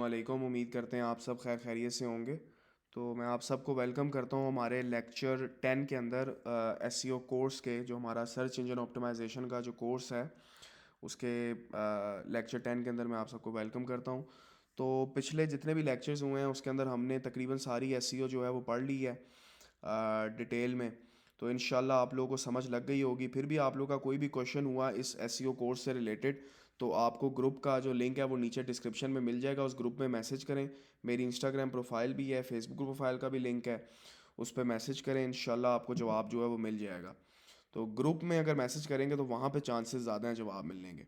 वालेकुम। उम्मीद करते हैं आप सब खैर खैरियत से होंगे। तो मैं आप सबको वेलकम करता हूँ हमारे लेक्चर 10 के अंदर एसईओ कोर्स के, जो हमारा सर्च इंजन ऑप्टिमाइजेशन का जो कोर्स है उसके लेक्चर 10 के अंदर मैं आप सबको वेलकम करता हूँ। तो पिछले जितने भी लेक्चर्स हुए हैं उसके अंदर हमने तकरीबन सारी एसईओ जो है वो पढ़ ली है डिटेल में। तो इंशाल्लाह आप लोगों को समझ लग गई होगी। फिर भी आप लोगों का कोई भी क्वेश्चन हुआ इस एसईओ कोर्स से रिलेटेड तो आपको ग्रुप का जो लिंक है वो नीचे डिस्क्रिप्शन में मिल जाएगा, उस ग्रुप में मैसेज करें। मेरी इंस्टाग्राम प्रोफाइल भी है, फेसबुक प्रोफाइल का भी लिंक है, उस पर मैसेज करें, इंशाल्लाह आपको जवाब जो है वो मिल जाएगा। तो ग्रुप में अगर मैसेज करेंगे तो वहाँ पे चांसेस ज़्यादा हैं जवाब मिलने के।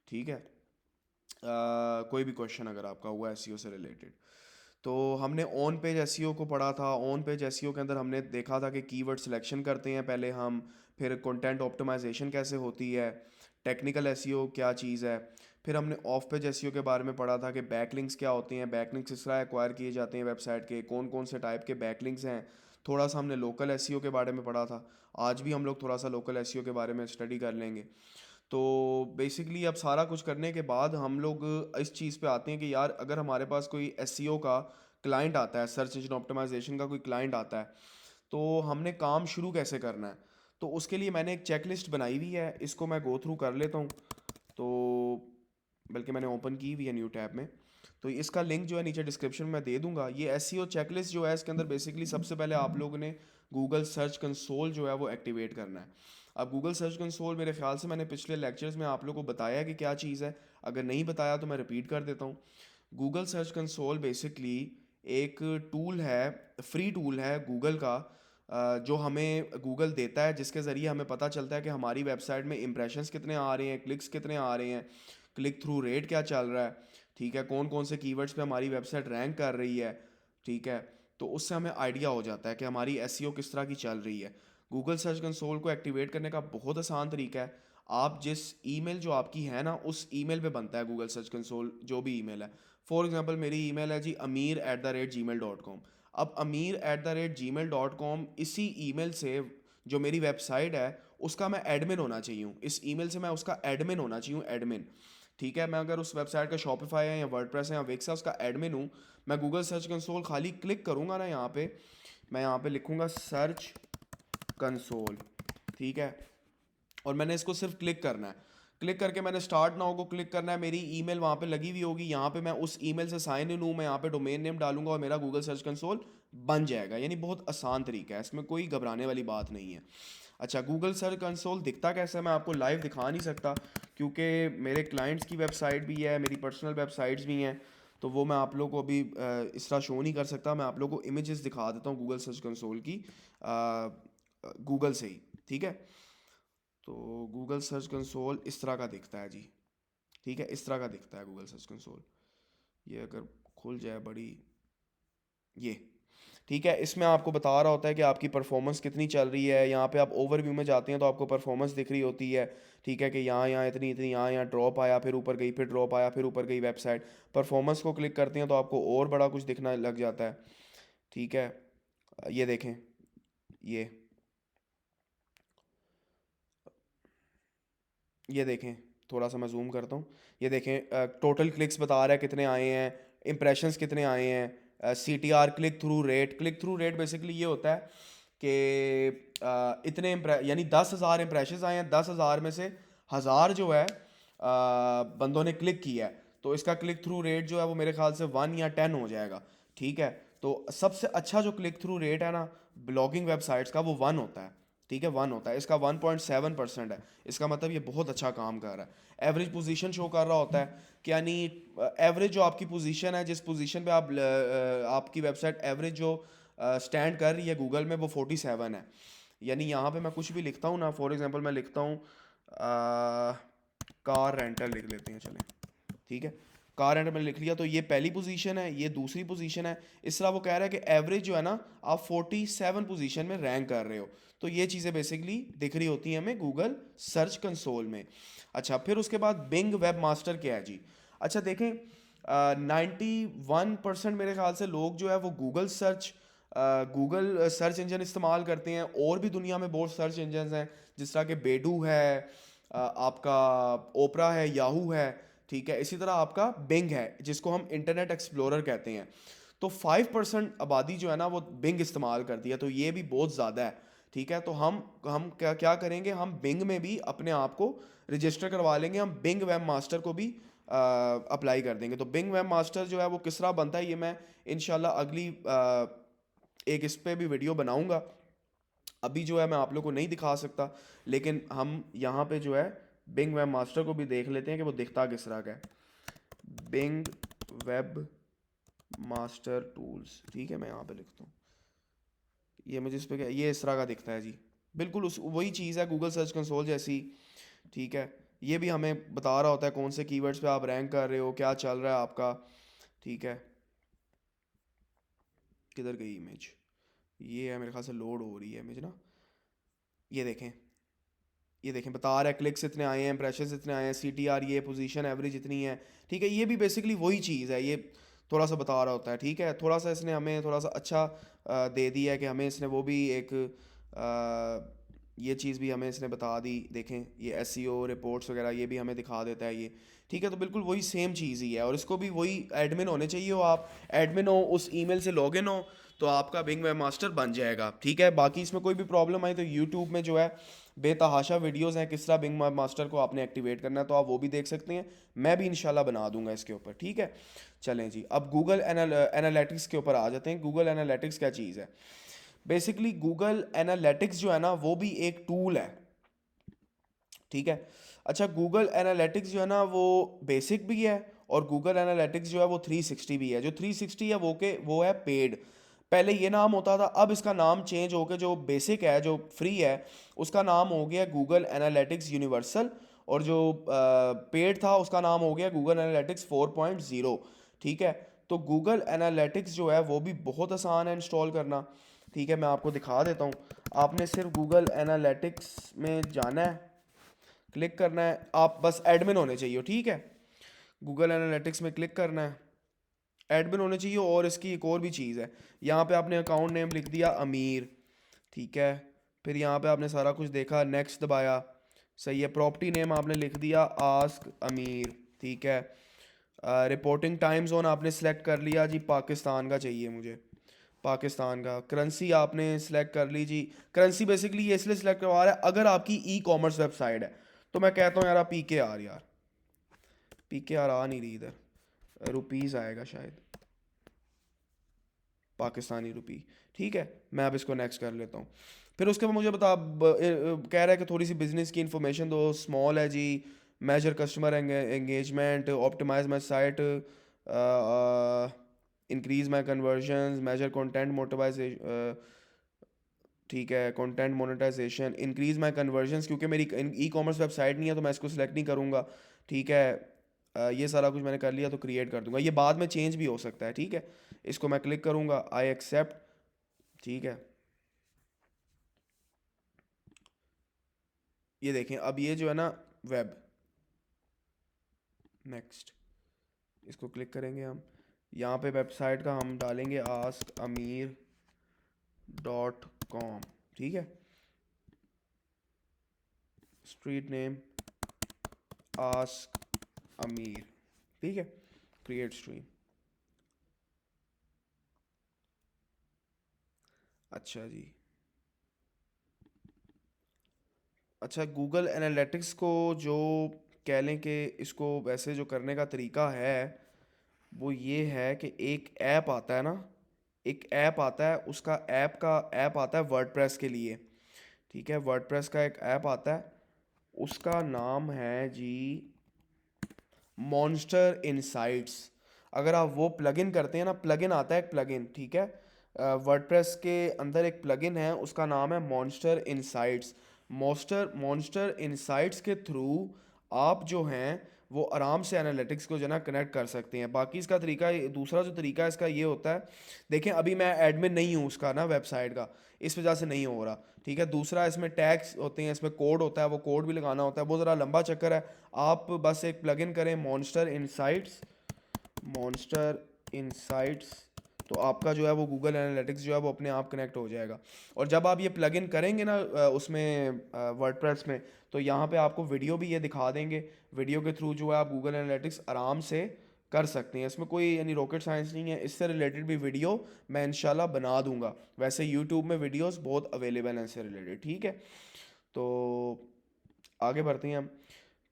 ठीक है। कोई भी क्वेश्चन अगर आपका हुआ एसईओ से रिलेटेड। तो हमने ऑन पेज एसईओ को पढ़ा था। ऑन पेज एसईओ के अंदर हमने देखा था कि कीवर्ड सिलेक्शन करते हैं पहले हम, फिर कंटेंट ऑप्टिमाइजेशन कैसे होती है, टेक्निकल एसईओ क्या चीज़ है। फिर हमने ऑफ पेज एसईओ के बारे में पढ़ा था कि बैकलिंक्स क्या होती हैं, बैकलिंक्स किस तरह एक्वायर किए जाते हैं वेबसाइट के, कौन कौन से टाइप के बैकलिंक्स हैं। थोड़ा सा हमने लोकल एसईओ के बारे में पढ़ा था। आज भी हम लोग थोड़ा सा लोकल एसईओ के बारे में स्टडी कर लेंगे। तो बेसिकली अब सारा कुछ करने के बाद हम लोग इस चीज़ पे आते हैं कि यार अगर हमारे पास कोई एसईओ का क्लाइंट आता है, सर्च इंजन ऑप्टिमाइजेशन का कोई क्लाइंट आता है, तो हमने काम शुरू कैसे करना है। तो उसके लिए मैंने एक चेकलिस्ट बनाई हुई है, इसको मैं गो थ्रू कर लेता हूँ। तो बल्कि मैंने ओपन की हुई है न्यू टैब में। तो इसका लिंक जो है नीचे डिस्क्रिप्शन में दे दूंगा। ये एसईओ चेकलिस्ट जो है इसके अंदर बेसिकली सबसे पहले आप लोगों ने गूगल सर्च कंसोल जो है वो एक्टिवेट करना है। अब गूगल सर्च कंसोल मेरे ख्याल से मैंने पिछले लेक्चर्स में आप लोगों को बताया है कि क्या चीज़ है। अगर नहीं बताया तो मैं रिपीट कर देता हूँ। गूगल सर्च कंसोल बेसिकली एक टूल है, फ्री टूल है गूगल का, जो हमें गूगल देता है, जिसके ज़रिए हमें पता चलता है कि हमारी वेबसाइट में इंप्रेशंस कितने आ रहे हैं, क्लिक्स कितने आ रहे हैं, क्लिक थ्रू रेट क्या चल रहा है। ठीक है, कौन कौन से कीवर्ड्स पे हमारी वेबसाइट रैंक कर रही है। ठीक है, तो उससे हमें आइडिया हो जाता है कि हमारी एसईओ किस तरह की चल रही है। गूगल सर्च कंसोल को एक्टिवेट करने का बहुत आसान तरीका है। आप जिस ईमेल जो आपकी है ना, उस ईमेल पे बनता है गूगल सर्च कंसोल, जो भी ईमेल है। फॉर एग्जांपल मेरी ईमेल है जी amir@gmail.com। अब amir@gmail.com, इसी ईमेल से जो मेरी वेबसाइट है उसका मैं एडमिन होना चाहिए हूँ। इस ईमेल से मैं उसका एडमिन होना चाहिए हूँ, एडमिन। ठीक है, मैं अगर उस वेबसाइट का शॉपिफाई है या वर्डप्रेस है या विक्स है उसका एडमिन हूँ। मैं गूगल सर्च कंसोल खाली क्लिक करूँगा ना यहाँ पे, मैं यहाँ पे लिखूँगा सर्च कंसोल। ठीक है, और मैंने इसको सिर्फ क्लिक करना है। क्लिक करके मैंने स्टार्ट नाउ को क्लिक करना है। मेरी ईमेल वहाँ पे लगी हुई होगी, यहाँ पे मैं उस ईमेल से साइन इन हूँ, मैं यहाँ पे डोमेन नेम डालूंगा और मेरा गूगल सर्च कंसोल बन जाएगा। यानी बहुत आसान तरीका है, इसमें कोई घबराने वाली बात नहीं है। अच्छा, गूगल सर्च कंसोल दिखता कैसा है मैं आपको लाइव दिखा नहीं सकता, क्योंकि मेरे क्लाइंट्स की वेबसाइट भी है, मेरी पर्सनल वेबसाइट्स भी हैं। तो वो मैं आप लोगों को अभी इस तरह शो नहीं कर सकता। मैं आप लोगों को इमेजेस दिखा देता हूँ गूगल सर्च कंसोल की, गूगल से ही। ठीक है, तो गूगल सर्च कंसोल इस तरह का दिखता है जी। ठीक है, इस तरह का दिखता है गूगल सर्च कंसोल। ये अगर खुल जाए बड़ी, ये ठीक है, इसमें आपको बता रहा होता है कि आपकी परफॉर्मेंस कितनी चल रही है। यहाँ पे आप ओवरव्यू में जाते हैं तो आपको परफॉर्मेंस दिख रही होती है। ठीक है, कि यहाँ यहाँ इतनी इतनी, यहाँ यहाँ ड्रॉप आया, फिर ऊपर गई, फिर ड्रॉप आया, फिर ऊपर गई वेबसाइट। परफॉर्मेंस को क्लिक करते हैं तो आपको और बड़ा कुछ दिखना लग जाता है। ठीक है, ये देखें, ये ये देखें, थोड़ा सा मैं जूम करता हूँ। ये देखें, टोटल क्लिक्स बता रहा है कितने आए हैं, इंप्रेशंस कितने आए हैं, CTR, click through rate. Click through rate basically ये होता है कि इतने यानी 10,000 इंप्रेशन आए हैं, 10,000 में से 1,000 जो है बंदों ने क्लिक किया है, तो इसका क्लिक थ्रू रेट जो है वो मेरे ख्याल से 1 या 10 हो जाएगा। ठीक है, तो सबसे अच्छा जो क्लिक थ्रू रेट है ना ब्लॉगिंग वेबसाइट्स का, वो 1 होता है। ठीक है, 1 होता है, इसका 1.7% है। इसका मतलब ये बहुत अच्छा काम कर रहा है। एवरेज पोजीशन शो कर रहा होता है कि यानी एवरेज जो आपकी पोजीशन है, जिस पोजीशन पे आप आपकी वेबसाइट एवरेज जो स्टैंड कर रही है गूगल में, वो 47 है। यानी यहाँ पे मैं कुछ भी लिखता हूँ ना, फॉर एग्जांपल मैं लिखता हूँ कार रेंटल, लिख लेते हैं चलें। ठीक है, कार रेंटल मैंने लिख लिया, तो ये पहली पोजीशन है, ये दूसरी पोजीशन है। इस तरह वो कह रहा है कि एवरेज जो है ना, आप 47 पोजीशन में रैंक कर रहे हो। तो ये चीज़ें बेसिकली दिख रही होती हैं हमें गूगल सर्च कंसोल में। अच्छा, फिर उसके बाद बिंग वेब मास्टर क्या है जी। अच्छा देखें, 91% मेरे ख्याल से लोग जो है वो गूगल सर्च इंजन इस्तेमाल करते हैं। और भी दुनिया में बहुत सर्च इंजन हैं, जिस तरह के बेडू है, आपका ओपरा है, याहू है। ठीक है। इसी तरह आपका बिंग है जिसको हम इंटरनेट एक्सप्लोरर कहते हैं। तो 5% आबादी जो है ना वो बिंग इस्तेमाल करती है, तो ये भी बहुत ज़्यादा है। ठीक है, तो हम क्या क्या करेंगे, हम बिंग में भी अपने आप को रजिस्टर करवा लेंगे, हम बिंग वेब मास्टर को भी अप्लाई कर देंगे। तो बिंग वेब मास्टर जो है वो किस तरह बनता है, ये मैं इंशाल्लाह अगली एक इस पे भी वीडियो बनाऊंगा। अभी जो है मैं आप लोग को नहीं दिखा सकता, लेकिन हम यहाँ पे जो है बिंग वेब मास्टर को भी देख लेते हैं कि वो दिखता किस तरह का है। बिंग वेब मास्टर टूल्स, ठीक है, मैं यहाँ पे लिखता हूँ। ये मुझे इस पे क्या, ये इस तरह का दिखता है जी। बिल्कुल उस वही चीज़ है गूगल सर्च कंसोल जैसी। ठीक है, ये भी हमें बता रहा होता है कौन से कीवर्ड्स पे आप रैंक कर रहे हो, क्या चल रहा है आपका। ठीक है, किधर गई इमेज, ये है मेरे ख्याल से लोड हो रही है इमेज ना। ये देखें, ये देखें बता रहा है क्लिक्स इतने आए हैं, इम्प्रेशंस इतने आए हैं, CTR ये पोजीशन एवरेज इतनी है। ठीक है, ये भी बेसिकली वही चीज़ है, ये थोड़ा सा बता रहा होता है। ठीक है, थोड़ा सा इसने हमें थोड़ा सा अच्छा दे दिया है कि हमें इसने वो भी एक ये चीज़ भी हमें इसने बता दी। देखें ये SEO रिपोर्ट्स वगैरह ये भी हमें दिखा देता है ये। ठीक है, तो बिल्कुल वही सेम चीज़ ही है, और इसको भी वही एडमिन होने चाहिए हो, आप एडमिन हो, उस ईमेल से लॉगिन हो, तो आपका बिंग वेब मास्टर बन जाएगा। ठीक है, बाकी इसमें कोई भी प्रॉब्लम आई तो यूट्यूब में जो है बेतहाशा वीडियोस हैं किस तरह बिंग वेब मास्टर को आपने एक्टिवेट करना है, तो आप वो भी देख सकते हैं। मैं भी इंशाल्लाह बना दूंगा इसके ऊपर। ठीक है, चलें जी, अब गूगल एनालिटिक्स के ऊपर आ जाते हैं। गूगल एनालिटिक्स क्या चीज़ है? बेसिकली गूगल एनालिटिक्स जो है ना वो भी एक टूल है। ठीक है, अच्छा, गूगल एनालिटिक्स जो है ना वो बेसिक भी है, और गूगल एनालिटिक्स जो है वो 360 भी है। जो 360 है वो है पेड। पहले ये नाम होता था, अब इसका नाम चेंज होकर जो बेसिक है जो फ्री है उसका नाम हो गया गूगल एनालिटिक्स यूनिवर्सल, और जो पेड था उसका नाम हो गया गूगल एनालिटिक्स 4.0। ठीक है, तो गूगल एनालिटिक्स जो है वो भी बहुत आसान है इंस्टॉल करना। ठीक है, मैं आपको दिखा देता हूँ। आपने सिर्फ गूगल एनालिटिक्स में जाना है, क्लिक करना है, आप बस एडमिन होने चाहिए। ठीक है, गूगल एनालिटिक्स में क्लिक करना है, एडमिन होने चाहिए। और इसकी एक और भी चीज़ है, यहाँ पे आपने अकाउंट नेम लिख दिया अमीर। ठीक है, फिर यहाँ पे आपने सारा कुछ देखा, नेक्स्ट दबाया, सही है। प्रॉपर्टी नेम आपने लिख दिया आस्क अमीर। ठीक है, रिपोर्टिंग टाइम जोन आपने सेलेक्ट कर लिया जी, पाकिस्तान का चाहिए मुझे, पाकिस्तान का। करेंसी आपने सेलेक्ट कर ली जी। करेंसी बेसिकली ये इसलिए सेलेक्ट करवा रहा है अगर आपकी ई-कॉमर्स वेबसाइट है, तो मैं कहता हूँ यार आप PKR, यार PKR आ नहीं रही इधर, रुपीज़ आएगा शायद, पाकिस्तानी रुपी। ठीक है, मैं अब इसको नेक्स्ट कर लेता हूँ। फिर उसके बाद मुझे कह रहा है कि थोड़ी सी बिजनेस की इन्फॉर्मेशन दो। स्मॉल है जी, measure customer engagement, optimize my site, increase my conversion, measure content monetization. ठीक है, content monetization, increase my conversions, क्योंकि मेरी ई-कॉमर्स वेबसाइट नहीं है तो मैं इसको सिलेक्ट नहीं करूँगा। ठीक है, ये सारा कुछ मैंने कर लिया तो क्रिएट कर दूंगा, ये बाद में चेंज भी हो सकता है। ठीक है, इसको मैं क्लिक करूँगा, आई एक्सेप्ट। ठीक है, ये देखें अब ये जो है ना वेब, नेक्स्ट, इसको क्लिक करेंगे हम। यहाँ पे वेबसाइट का हम डालेंगे आस्क अमीर .com। ठीक है, स्ट्रीट नेम आस्क अमीर। ठीक है, क्रिएट स्ट्रीम। अच्छा जी, अच्छा, गूगल एनालिटिक्स को जो कह लें कि इसको वैसे जो करने का तरीका है वो ये है कि एक ऐप आता है ना, एक ऐप आता है, उसका ऐप आता है वर्डप्रेस के लिए। ठीक है, वर्डप्रेस का एक ऐप आता है, उसका नाम है जी मॉन्स्टर इनसाइट्स। अगर आप वो प्लगइन करते हैं ना, प्लगइन आता है एक प्लगइन, ठीक है, वर्डप्रेस के अंदर एक प्लगइन है उसका नाम है मॉन्स्टर इनसाइट्स। मॉन्स्टर इनसाइट्स के थ्रू आप जो हैं वो आराम से एनालिटिक्स को जो है ना कनेक्ट कर सकते हैं। बाकी इसका तरीका, दूसरा जो तरीका है इसका ये होता है, देखें अभी मैं एडमिन नहीं हूँ उसका ना वेबसाइट का, इस वजह से नहीं हो रहा। ठीक है, दूसरा इसमें टैग्स होते हैं, इसमें कोड होता है, वो कोड भी लगाना होता है, वो ज़रा लंबा चक्कर है। आप बस एक प्लगइन करें मॉन्स्टर इनसाइट्स, मॉन्स्टर इनसाइट्स, तो आपका जो है वो गूगल एनालिटिक्स जो है वो अपने आप कनेक्ट हो जाएगा। और जब आप ये प्लगइन करेंगे ना उसमें वर्डप्रेस में, तो यहाँ पे आपको वीडियो भी ये दिखा देंगे। वीडियो के थ्रू जो है आप गूगल एनालिटिक्स आराम से कर सकते हैं। इसमें कोई यानी रॉकेट साइंस नहीं है। इससे रिलेटेड भी वीडियो मैं इंशाल्लाह बना दूंगा। वैसे यूट्यूब में वीडियोस बहुत अवेलेबल हैं इससे रिलेटेड, ठीक है। तो आगे बढ़ते हैं हम।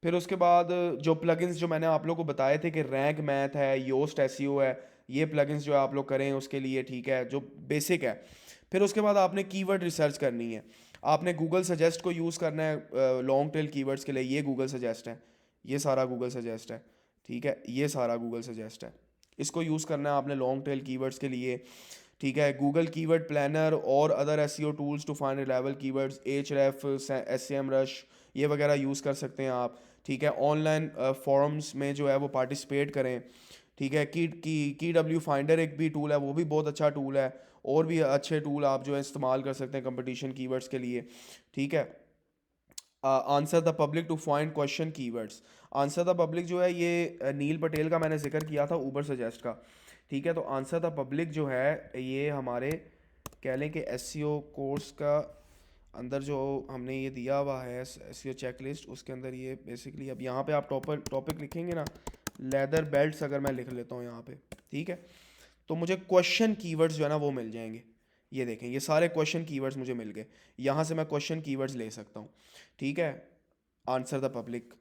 फिर उसके बाद जो प्लगइन्स जो मैंने आप लोगों को बताए थे कि रैंक मैथ है, योस्ट एसईओ है, ये प्लगइन्स जो आप लोग करें उसके लिए, ठीक है, जो बेसिक है। फिर उसके बाद आपने कीवर्ड रिसर्च करनी है। आपने गूगल सजेस्ट को यूज़ करना है लॉन्ग टेल कीवर्ड्स के लिए। ये गूगल सजेस्ट है, ये सारा गूगल सजेस्ट है, ठीक है, ये सारा गूगल सजेस्ट है। इसको यूज़ करना है आपने लॉन्ग टेल कीवर्ड्स के लिए, ठीक है। गूगल कीवर्ड प्लानर और other SEO tools to find reliable keywords, एचरेफ, एसईएम रश, ये वगैरह यूज़ कर सकते हैं आप, ठीक है। ऑनलाइन फोरम्स में जो है वो पार्टिसिपेट करें, ठीक है। की डब्ल्यू फाइंडर एक भी टूल है, वो भी बहुत अच्छा टूल है। और भी अच्छे टूल आप जो है इस्तेमाल कर सकते हैं कंपटीशन कीवर्ड्स के लिए, ठीक है। Answer the public to find question keywords. Answer the public जो है ये नील पटेल का मैंने जिक्र किया था ऊबर सजेस्ट का, ठीक है। तो आंसर द पब्लिक जो है ये हमारे कह लें कि एसईओ कोर्स का अंदर जो हमने ये दिया हुआ है एसईओ चेकलिस्ट, उसके अंदर ये बेसिकली, अब यहाँ पे आप टॉपिक लिखेंगे ना, लेदर बेल्ट्स अगर मैं लिख लेता हूँ यहाँ पे, ठीक है, तो मुझे क्वेश्चन कीवर्ड्स जो है ना वो मिल जाएंगे। ये देखें, ये सारे क्वेश्चन कीवर्ड्स मुझे मिल गए। यहाँ से मैं क्वेश्चन कीवर्ड्स ले सकता हूँ, ठीक है। Answer the public.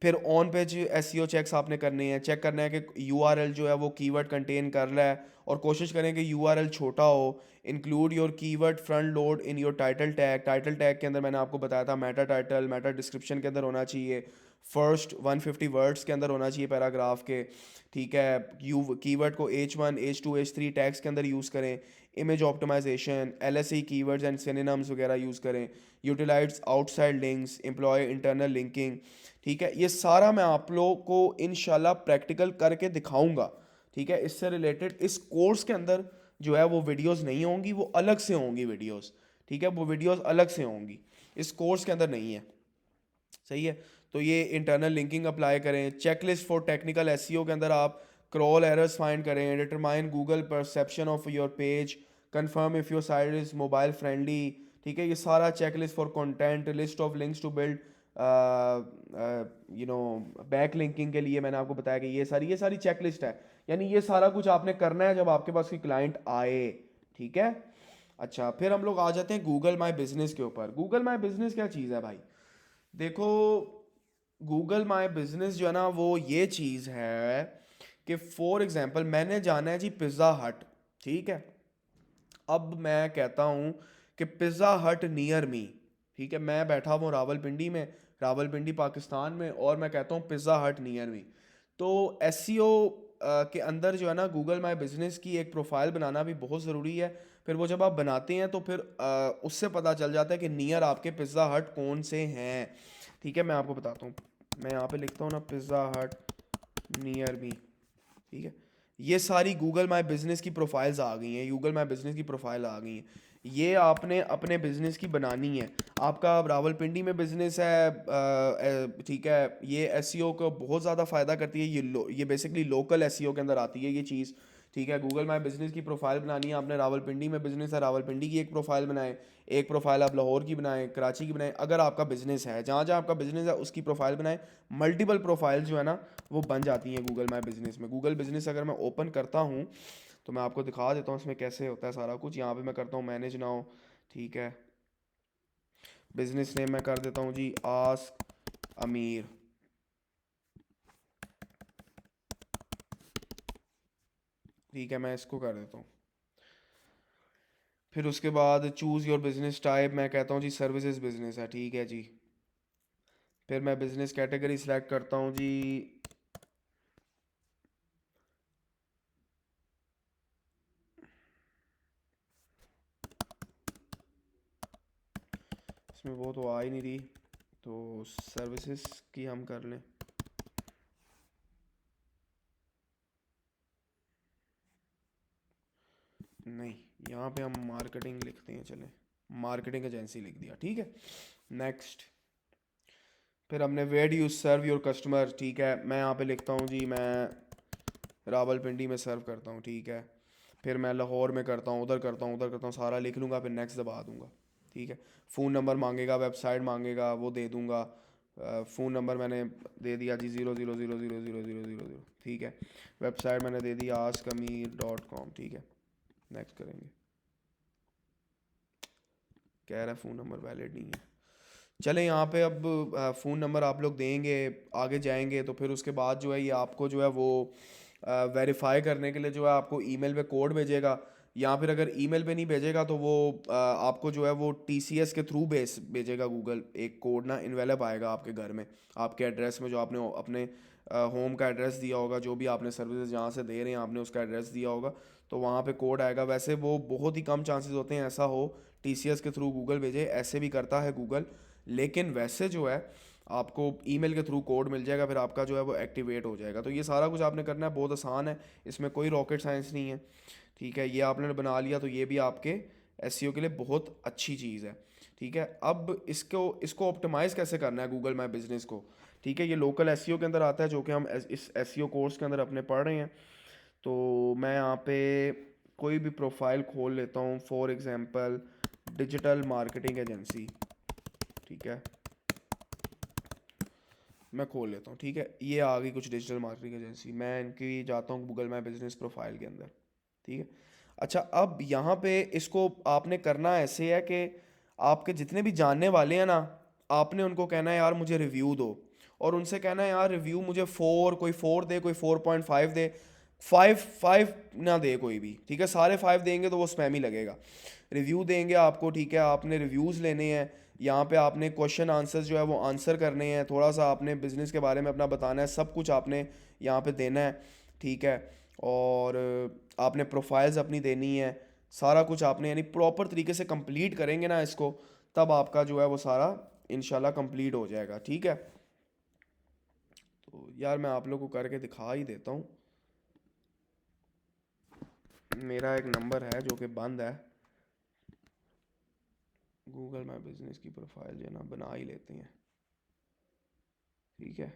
फिर ऑन पेज एसईओ चेक्स आपने करने हैं, चेक करना है कि यूआरएल जो है वो कीवर्ड कंटेन कर रहा है, और कोशिश करें कि यूआरएल छोटा हो। Include your keyword front load in your title tag. Title tag के अंदर मैंने आपको बताया था मेटा टाइटल, मेटा डिस्क्रिप्शन के अंदर होना चाहिए, फर्स्ट 150 वर्ड्स के अंदर होना चाहिए पैराग्राफ के, ठीक है। कीवर्ड को H1 H2 H3 टैग्स के अंदर यूज़ करें। Image optimisation, LSE keywords and synonyms वगैरह यूज़ करें। Utilise outside links, employ internal linking, ठीक है। ये सारा मैं आप लोगों को इंशाल्लाह प्रैक्टिकल करके दिखाऊंगा, ठीक है। इससे रिलेटेड इस कोर्स के अंदर जो है वो वीडियोस नहीं होंगी, वो अलग से होंगी वीडियोस, ठीक है। वो वीडियोस अलग से होंगी, इस कोर्स के अंदर नहीं है, सही है। तो ये इंटरनल लिंकिंग अप्लाई करें। चेकलिस्ट फॉर टेक्निकल एसईओ के अंदर आप क्रॉल एरर्स फाइंड करें, determine Google perception of your page, confirm if your site is mobile friendly, ठीक है। ये सारा checklist for content, list of links to build back linking के लिए मैंने आपको बताया कि ये सारी चेकलिस्ट है। यानी ये सारा कुछ आपने करना है जब आपके पास कोई क्लाइंट आए, ठीक है। अच्छा, फिर हम लोग आ जाते हैं गूगल माई बिजनेस के ऊपर। गूगल माई बिजनेस क्या चीज़ है भाई? देखो, गूगल माई बिजनेस जो है ना वो ये चीज़ है कि फॉर एग्जांपल मैंने जाना है जी पिज़्ज़ा हट, ठीक है। अब मैं कहता हूँ कि पिज़्ज़ा हट नियर मी, ठीक है। मैं बैठा हूँ रावलपिंडी में, रावलपिंडी पाकिस्तान में, और मैं कहता हूँ पिज़्ज़ा हट नियर मी। तो एसईओ के अंदर जो है ना गूगल माई बिजनेस की एक प्रोफाइल बनाना भी बहुत ज़रूरी है। फिर वो जब आप बनाते हैं तो फिर उससे पता चल जाता है कि नियर आपके पिज़्ज़ा हट कौन से हैं, ठीक है। मैं आपको बताता हूँ, मैं यहाँ पे लिखता हूँ ना पिज़्ज़ा हट नियर मी, ठीक है। ये सारी गूगल माई बिजनेस की प्रोफाइल्स आ गई हैं, गूगल माई बिजनेस की प्रोफाइल आ गई हैं। ये आपने अपने बिजनेस की बनानी है। आपका अब रावलपिंडी में बिजनेस है, ठीक है, ये एसईओ को बहुत ज़्यादा फ़ायदा करती है। ये बेसिकली लोकल एसईओ के अंदर आती है ये चीज़, ठीक है। गूगल माई बिजनेस की प्रोफाइल बनानी है आपने। रावलपिंडी में बिजनेस है, रावलपिंडी की एक प्रोफाइल बनाएं। एक प्रोफाइल आप लाहौर की बनाएं, कराची की बनाएं। अगर आपका बिजनेस है, जहाँ जहाँ आपका बिजनेस है उसकी प्रोफाइल बनाएं। मल्टीपल प्रोफाइल जो है ना वो बन जाती हैं गूगल माई बिजनेस में। गूगल बिजनेस अगर मैं ओपन करता हूँ तो मैं आपको दिखा देता हूँ इसमें कैसे होता है सारा कुछ। यहाँ पे मैं करता हूँ मैनेज नाउ, ठीक है। बिजनेस नेम मैं कर देता हूँ जी आस्क अमीर, ठीक है, मैं इसको कर देता हूँ। फिर उसके बाद चूज़ योर बिजनेस टाइप, मैं कहता हूँ जी सर्विसेज बिजनेस है, ठीक है जी। फिर मैं बिजनेस कैटेगरी सिलेक्ट करता हूँ जी, इसमें वो तो आ ही नहीं रही, तो सर्विसेज की हम कर लें। नहीं, यहाँ पे हम मार्केटिंग लिखते हैं, चलें, मार्केटिंग एजेंसी लिख दिया, ठीक है। नेक्स्ट, फिर हमने where do you serve your customer, ठीक है। मैं यहाँ पे लिखता हूँ जी मैं रावलपिंडी में सर्व करता हूँ, ठीक है। फिर मैं लाहौर में करता हूँ, उधर करता हूँ, उधर करता हूँ, सारा लिख लूँगा, फिर नेक्स्ट दबा दूँगा, ठीक है। फ़ोन नंबर मांगेगा, वेबसाइट मांगेगा, वो दे दूँगा, फ़ोन नंबर मैंने दे दिया जी 00000000, ठीक है। वेबसाइट मैंने दे दी askAmir.com, ठीक है। नेक्स्ट करेंगे। कह रहा है फ़ोन नंबर वैलिड नहीं है। चले यहाँ पे अब फ़ोन नंबर आप लोग देंगे, आगे जाएंगे तो फिर उसके बाद जो है ये आपको जो है वो वेरीफाई करने के लिए जो है आपको ईमेल पे कोड भेजेगा, या फिर अगर ईमेल पे नहीं भेजेगा तो वो आपको जो है वो टीसीएस के थ्रू भेजेगा गूगल, एक कोड ना इनवेलप आएगा आपके घर में, आपके एड्रेस में, जो आपने अपने होम का एड्रेस दिया होगा, जो भी आपने सर्विसेज जहाँ से दे रहे हैं आपने उसका एड्रेस दिया होगा, तो वहाँ पे कोड आएगा। वैसे वो बहुत ही कम चांसेस होते हैं ऐसा हो टीसीएस के थ्रू गूगल भेजे, ऐसे भी करता है गूगल, लेकिन वैसे जो है आपको ईमेल के थ्रू कोड मिल जाएगा, फिर आपका जो है वो एक्टिवेट हो जाएगा। तो ये सारा कुछ आपने करना है, बहुत आसान है, इसमें कोई रॉकेट साइंस नहीं है, ठीक है। ये आपने बना लिया तो ये भी आपके एसईओ के लिए बहुत अच्छी चीज़ है, ठीक है। अब इसको इसको ऑप्टिमाइज़ कैसे करना है गूगल माई बिजनेस को, ठीक है। ये लोकल एसईओ के अंदर आता है, जो कि हम इस एसईओ कोर्स के अंदर अपने पढ़ रहे हैं। तो मैं यहाँ पे कोई भी प्रोफाइल खोल लेता हूँ, for example digital marketing agency, ठीक है, मैं खोल लेता हूँ, ठीक है। ये आ गई कुछ डिजिटल मार्केटिंग एजेंसी, मैं इनकी जाता हूँ गूगल माई बिजनेस प्रोफाइल के अंदर, ठीक है। अच्छा, अब यहाँ पे इसको आपने करना ऐसे है कि आपके जितने भी जानने वाले हैं ना, आपने उनको कहना है यार मुझे रिव्यू दो, और उनसे कहना है यार रिव्यू मुझे 4, कोई 4 दे, कोई 4.5 दे, 5 5 ना दे कोई भी, ठीक है। सारे 5 देंगे तो वो स्पैम ही लगेगा। रिव्यू देंगे आपको, ठीक है, आपने रिव्यूज़ लेने हैं, यहाँ पे आपने क्वेश्चन आंसर्स जो है वो आंसर करने हैं, थोड़ा सा आपने बिजनेस के बारे में अपना बताना है, सब कुछ आपने यहाँ पे देना है, ठीक है। और आपने प्रोफाइल्स अपनी देनी है, सारा कुछ आपने यानी प्रॉपर तरीके से कंप्लीट करेंगे ना इसको, तब आपका जो है वो सारा इंशाल्लाह कंप्लीट हो जाएगा, ठीक है। तो यार मैं आप लोगों को करके दिखा ही देता हूँ। मेरा एक नंबर है जो कि बंद है, गूगल माई बिजनेस की प्रोफाइल जो है ना बना ही लेते हैं, ठीक है।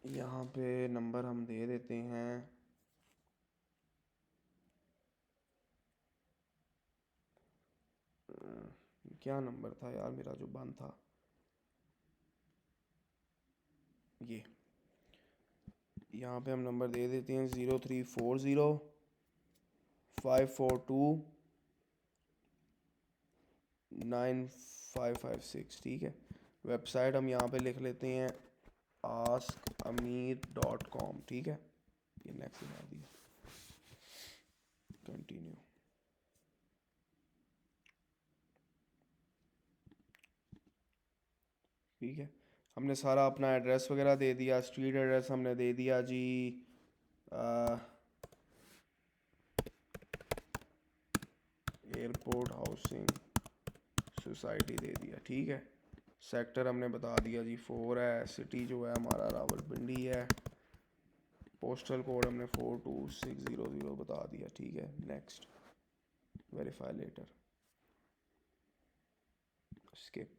यहाँ पे नंबर हम दे देते हैं, क्या नंबर था यार मेरा जो बंद था, ये यहाँ पे हम नंबर दे देते हैं 0340 542 9556, ठीक है। वेबसाइट हम यहाँ पे लिख लेते हैं askAmir.com, ठीक है। ये नेक्स्ट बना दिया, कंटिन्यू, ठीक है। हमने सारा अपना एड्रेस वगैरह दे दिया, स्ट्रीट एड्रेस हमने दे दिया जी, एयरपोर्ट हाउसिंग सोसाइटी दे दिया, ठीक है। सेक्टर हमने बता दिया जी 4 है, सिटी जो है हमारा रावलपिंडी है, पोस्टल कोड हमने 42600 बता दिया, ठीक है। Next, verify letter, skip,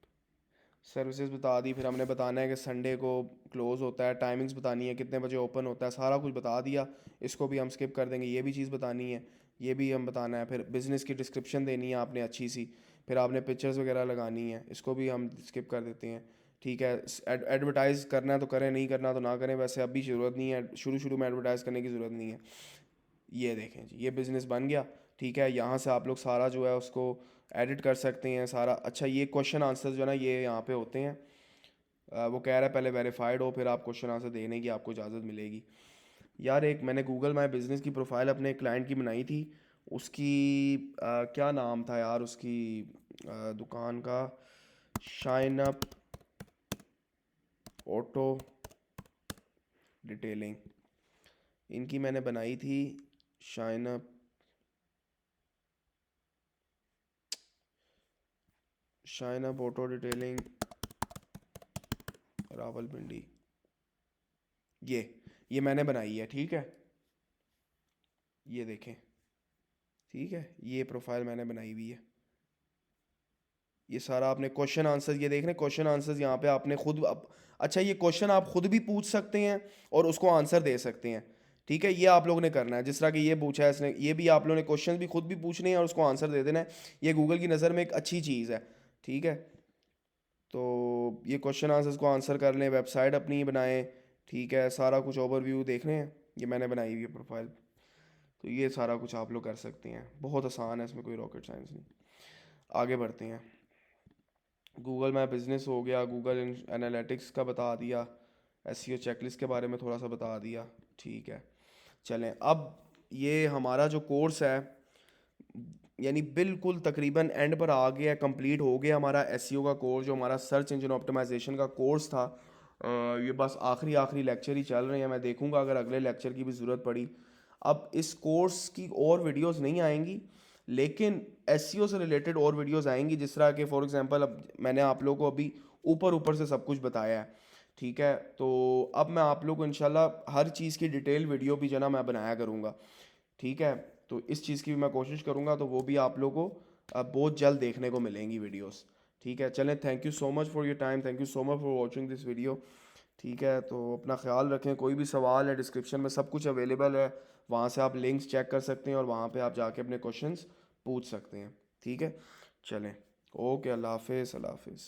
services बता दी, फिर हमने बताना है कि संडे को क्लोज़ होता है, टाइमिंग्स बतानी है, कितने बजे ओपन होता है, सारा कुछ बता दिया। इसको भी हम स्किप कर देंगे, ये भी चीज़ बतानी है, ये भी हम बताना है। फिर बिज़नेस की डिस्क्रिप्शन देनी है आपने अच्छी सी, फिर आपने पिक्चर्स वगैरह लगानी है, इसको भी हम स्किप कर देते हैं, ठीक है। एडवर्टाइज़ करना है तो करें, नहीं करना तो ना करें, वैसे अभी ज़रूरत नहीं है, शुरू शुरू में एडवर्टाइज़ करने की ज़रूरत नहीं है। ये देखें जी, ये बिज़नेस बन गया, ठीक है। यहाँ से आप लोग सारा जो है उसको एडिट कर सकते हैं सारा। अच्छा, ये क्वेश्चन आंसर जो है ना ये यहाँ पे होते हैं, वो कह रहा है पहले वेरीफाइड हो फिर आप क्वेश्चन आंसर देने की आपको इजाज़त मिलेगी। यार एक मैंने गूगल माई बिज़नेस की प्रोफाइल अपने क्लाइंट की बनाई थी, उसकी क्या नाम था यार उसकी दुकान का, शाइन अप ऑटो डिटेलिंग, इनकी मैंने बनाई थी, shine up, shine up auto detailing Rawalpindi, ये मैंने बनाई है, ठीक है, ये देखें, ठीक है, ये प्रोफाइल मैंने बनाई हुई है। ये सारा आपने क्वेश्चन आंसर, ये देख रहे हैं क्वेश्चन आंसर्स यहाँ पे आपने खुद अच्छा ये क्वेश्चन आप खुद भी पूछ सकते हैं और उसको आंसर दे सकते हैं, ठीक है। ये आप लोगों ने करना है, जिस तरह कि ये पूछा है इसने, ये भी आप लोगों ने क्वेश्चन भी खुद भी पूछने हैं और उसको आंसर दे देना है। ये गूगल की नज़र में एक अच्छी चीज़ है, ठीक है। तो ये क्वेश्चन आंसर्स को आंसर कर लें, वेबसाइट अपनी बनाएं, ठीक है, सारा कुछ ओवरव्यू देख रहे हैं, ये मैंने बनाई हुई है प्रोफाइल। तो ये सारा कुछ आप लोग कर सकते हैं, बहुत आसान है, इसमें कोई रॉकेट साइंस नहीं। आगे बढ़ते हैं। गूगल माई बिजनेस हो गया, गूगल एनालिटिक्स का बता दिया, एसईओ चेकलिस्ट के बारे में थोड़ा सा बता दिया, ठीक है। चलें अब ये हमारा जो कोर्स है यानी बिल्कुल तकरीबन एंड पर आ गया, कंप्लीट हो गया हमारा एसईओ का कोर्स, जो हमारा सर्च इंजन ऑप्टिमाइजेशन का कोर्स था। ये बस आखिरी आखिरी लेक्चर ही चल रहे हैं, मैं देखूंगा अगर अगले लेक्चर की भी ज़रूरत पड़ी। अब इस कोर्स की और वीडियोस नहीं आएंगी, लेकिन एसईओ से रिलेटेड और वीडियोस आएंगी, जिस तरह के फॉर एग्जांपल अब मैंने आप लोगों को अभी ऊपर ऊपर से सब कुछ बताया है, ठीक है। तो अब मैं आप लोगों को इंशाल्लाह हर चीज़ की डिटेल वीडियो भी जना मैं बनाया करूँगा, ठीक है। तो इस चीज़ की भी मैं कोशिश करूँगा, तो वो भी आप लोगों को बहुत जल्द देखने को मिलेंगी वीडियोस, ठीक है। चलें, thank you so much for your time, thank you so much for watching this video, ठीक है। तो अपना ख्याल रखें, कोई भी सवाल है डिस्क्रिप्शन में सब कुछ अवेलेबल है, वहाँ से आप लिंक्स चेक कर सकते हैं और वहाँ पे आप जाके अपने क्वेश्चंस पूछ सकते हैं, ठीक है। चलें, ओके, अल्लाह हाफिज़, अल्लाह हाफिज़।